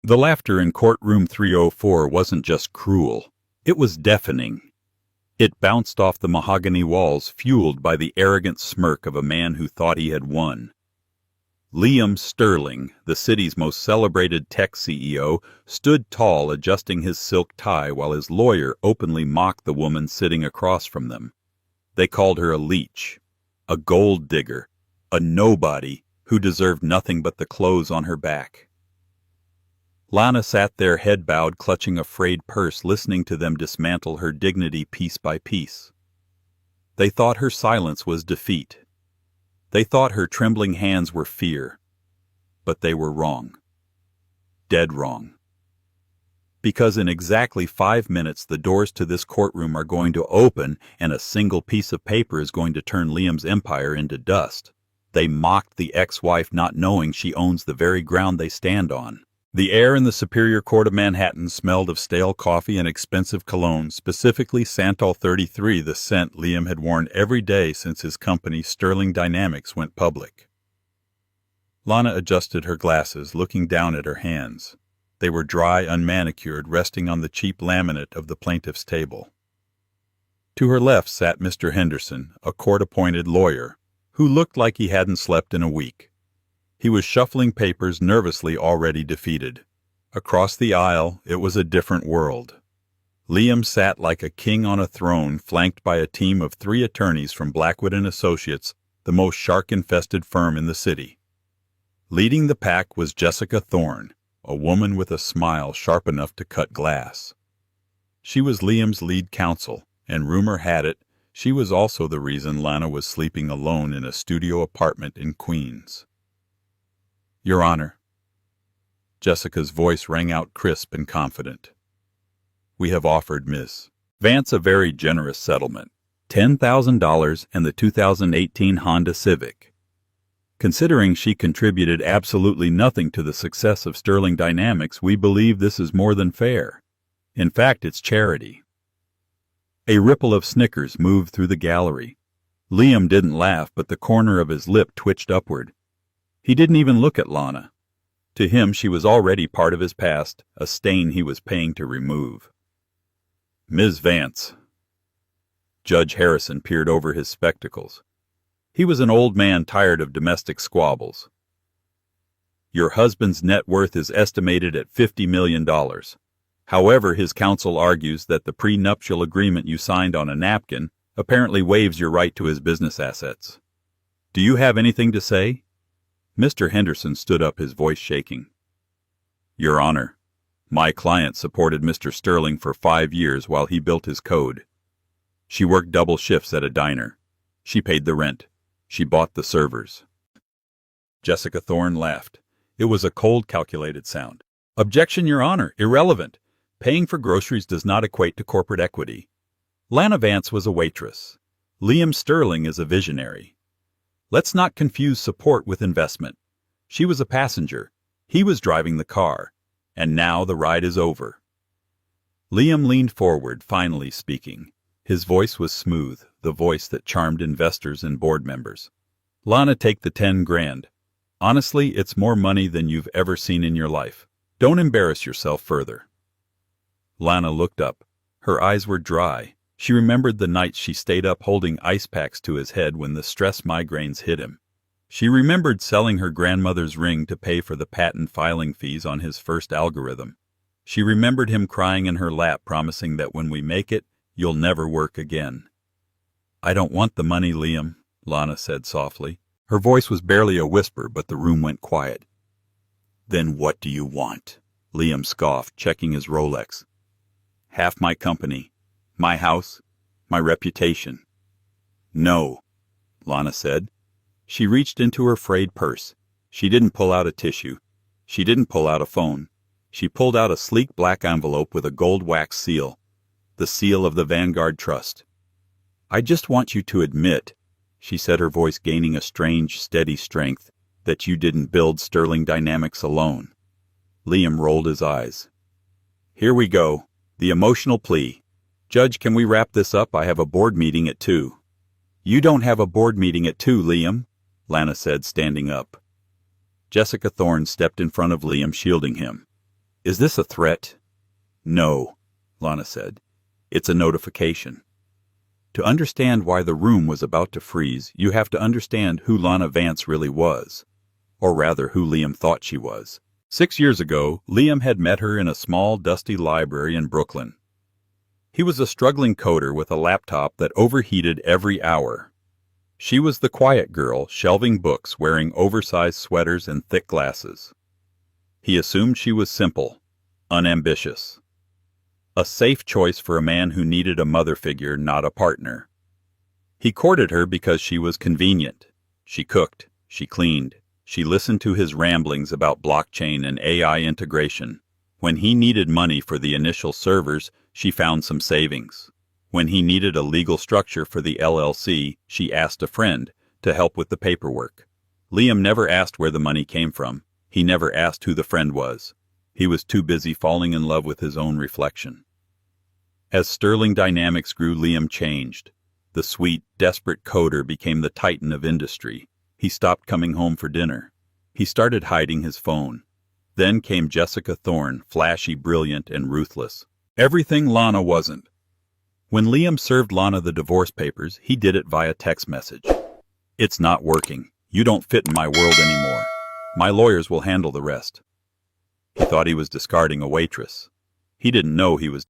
The laughter in courtroom 304 wasn't just cruel. It was deafening. It bounced off the mahogany walls, fueled by the arrogant smirk of a man who thought he had won. Liam Sterling, the city's most celebrated tech CEO, stood tall adjusting his silk tie while his lawyer openly mocked the woman sitting across from them. They called her a leech, a gold digger, a nobody who deserved nothing but the clothes on her back. Lana sat there head bowed, clutching a frayed purse, listening to them dismantle her dignity piece by piece. They thought her silence was defeat. They thought her trembling hands were fear. But they were wrong. Dead wrong. Because in exactly 5 minutes the doors to this courtroom are going to open and a single piece of paper is going to turn Liam's empire into dust. They mocked the ex-wife, not knowing she owns the very ground they stand on. The air in the Superior Court of Manhattan smelled of stale coffee and expensive cologne, specifically Santal 33, the scent Liam had worn every day since his company Sterling Dynamics went public. Lana adjusted her glasses, looking down at her hands. They were dry, unmanicured, resting on the cheap laminate of the plaintiff's table. To her left sat Mr. Henderson, a court-appointed lawyer, who looked like he hadn't slept in a week. He was shuffling papers, nervously, already defeated. Across the aisle, it was a different world. Liam sat like a king on a throne, flanked by a team of 3 attorneys from Blackwood & Associates, the most shark-infested firm in the city. Leading the pack was Jessica Thorne, a woman with a smile sharp enough to cut glass. She was Liam's lead counsel, and rumor had it, she was also the reason Lana was sleeping alone in a studio apartment in Queens. Your Honor. Jessica's voice rang out crisp and confident. We have offered Ms. Vance a very generous settlement, $10,000 and the 2018 Honda Civic. Considering she contributed absolutely nothing to the success of Sterling Dynamics, we believe this is more than fair. In fact, it's charity. A ripple of snickers moved through the gallery. Liam didn't laugh, but the corner of his lip twitched upward. He didn't even look at Lana. To him, she was already part of his past, a stain he was paying to remove. Ms. Vance. Judge Harrison peered over his spectacles. He was an old man tired of domestic squabbles. Your husband's net worth is estimated at $50 million. However, his counsel argues that the prenuptial agreement you signed on a napkin apparently waives your right to his business assets. Do you have anything to say? Mr. Henderson stood up, his voice shaking. Your Honor, my client supported Mr. Sterling for 5 years while he built his code. She worked double shifts at a diner. She paid the rent. She bought the servers. Jessica Thorne laughed. It was a cold, calculated sound. Objection, Your Honor. Irrelevant. Paying for groceries does not equate to corporate equity. Lana Vance was a waitress. Liam Sterling is a visionary. Let's not confuse support with investment. She was a passenger. He was driving the car. And now the ride is over. Liam leaned forward, finally speaking. His voice was smooth, the voice that charmed investors and board members. Lana, take the 10 grand. Honestly, it's more money than you've ever seen in your life. Don't embarrass yourself further. Lana looked up. Her eyes were dry. She remembered the nights she stayed up holding ice packs to his head when the stress migraines hit him. She remembered selling her grandmother's ring to pay for the patent filing fees on his first algorithm. She remembered him crying in her lap, promising that when we make it, you'll never work again. I don't want the money, Liam, Lana said softly. Her voice was barely a whisper, but the room went quiet. Then what do you want? Liam scoffed, checking his Rolex. Half my company. My house, my reputation. No, Lana said. She reached into her frayed purse. She didn't pull out a tissue. She didn't pull out a phone. She pulled out a sleek black envelope with a gold wax seal, the seal of the Vanguard Trust. I just want you to admit, she said, her voice gaining a strange, steady strength, that you didn't build Sterling Dynamics alone. Liam rolled his eyes. Here we go, the emotional plea. Judge, can we wrap this up? I have a board meeting at 2. You don't have a board meeting at 2, Liam, Lana said, standing up. Jessica Thorne stepped in front of Liam, shielding him. Is this a threat? No, Lana said. It's a notification. To understand why the room was about to freeze, you have to understand who Lana Vance really was. Or rather, who Liam thought she was. 6 years ago, Liam had met her in a small, dusty library in Brooklyn. He was a struggling coder with a laptop that overheated every hour. She was the quiet girl, shelving books, wearing oversized sweaters and thick glasses. He assumed she was simple, unambitious. A safe choice for a man who needed a mother figure, not a partner. He courted her because she was convenient. She cooked, she cleaned, she listened to his ramblings about blockchain and AI integration. When he needed money for the initial servers, she found some savings. When he needed a legal structure for the LLC, she asked a friend to help with the paperwork. Liam never asked where the money came from. He never asked who the friend was. He was too busy falling in love with his own reflection. As Sterling Dynamics grew, Liam changed. The sweet, desperate coder became the titan of industry. He stopped coming home for dinner. He started hiding his phone. Then came Jessica Thorne, flashy, brilliant, and ruthless. Everything Lana wasn't. When Liam served Lana the divorce papers, he did it via text message. It's not working. You don't fit in my world anymore. My lawyers will handle the rest. He thought he was discarding a waitress. He didn't know he was